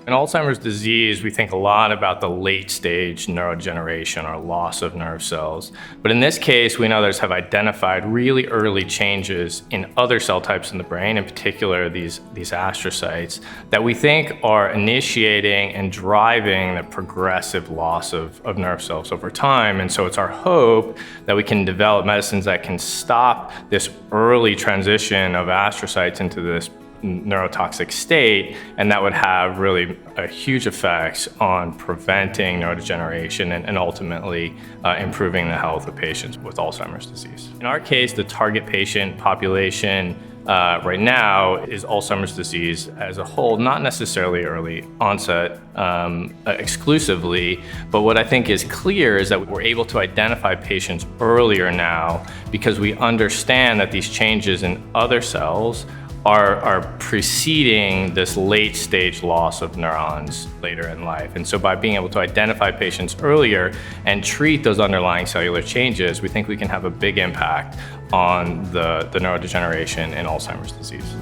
In Alzheimer's disease, we think a lot about the late-stage neurodegeneration or loss of nerve cells. But in this case, we know others have identified really early changes in other cell types in the brain, in particular these astrocytes, that we think are initiating and driving the progressive loss of nerve cells over time. And so it's our hope that we can develop medicines that can stop this early transition of astrocytes into this neurotoxic state, and that would have really a huge effects on preventing neurodegeneration and ultimately improving the health of patients with Alzheimer's disease. In our case, the target patient population right now is Alzheimer's disease as a whole, not necessarily early onset exclusively, but what I think is clear is that we're able to identify patients earlier now because we understand that these changes in other cells are preceding this late stage loss of neurons later in life. And so by being able to identify patients earlier and treat those underlying cellular changes, we think we can have a big impact on the neurodegeneration in Alzheimer's disease.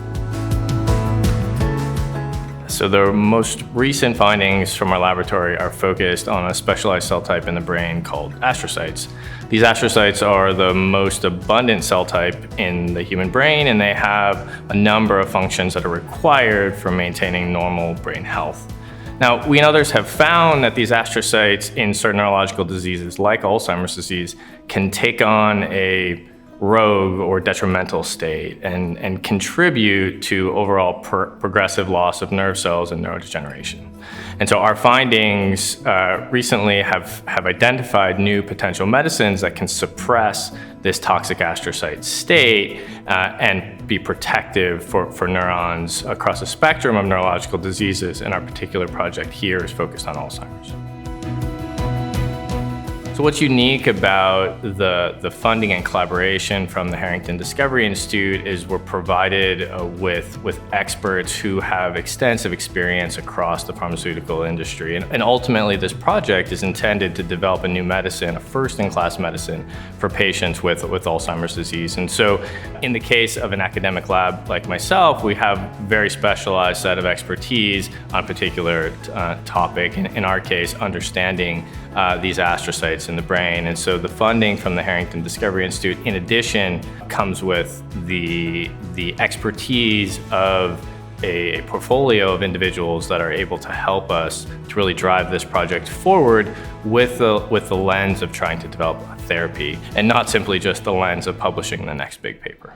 So the most recent findings from our laboratory are focused on a specialized cell type in the brain called astrocytes. These astrocytes are the most abundant cell type in the human brain, and they have a number of functions that are required for maintaining normal brain health. Now, we and others have found that these astrocytes in certain neurological diseases like Alzheimer's disease can take on a rogue or detrimental state and contribute to overall progressive loss of nerve cells and neurodegeneration. And so our findings recently have identified new potential medicines that can suppress this toxic astrocyte state and be protective for neurons across a spectrum of neurological diseases, and our particular project here is focused on Alzheimer's. So what's unique about the funding and collaboration from the Harrington Discovery Institute is we're provided with experts who have extensive experience across the pharmaceutical industry. And ultimately, this project is intended to develop a new medicine, a first-in-class medicine for patients with Alzheimer's disease. And so in the case of an academic lab like myself, we have a very specialized set of expertise on a particular topic, in our case, understanding these astrocytes in the brain. And so the funding from the Harrington Discovery Institute, in addition, comes with the expertise of a portfolio of individuals that are able to help us to really drive this project forward with the lens of trying to develop a therapy, and not simply just the lens of publishing the next big paper.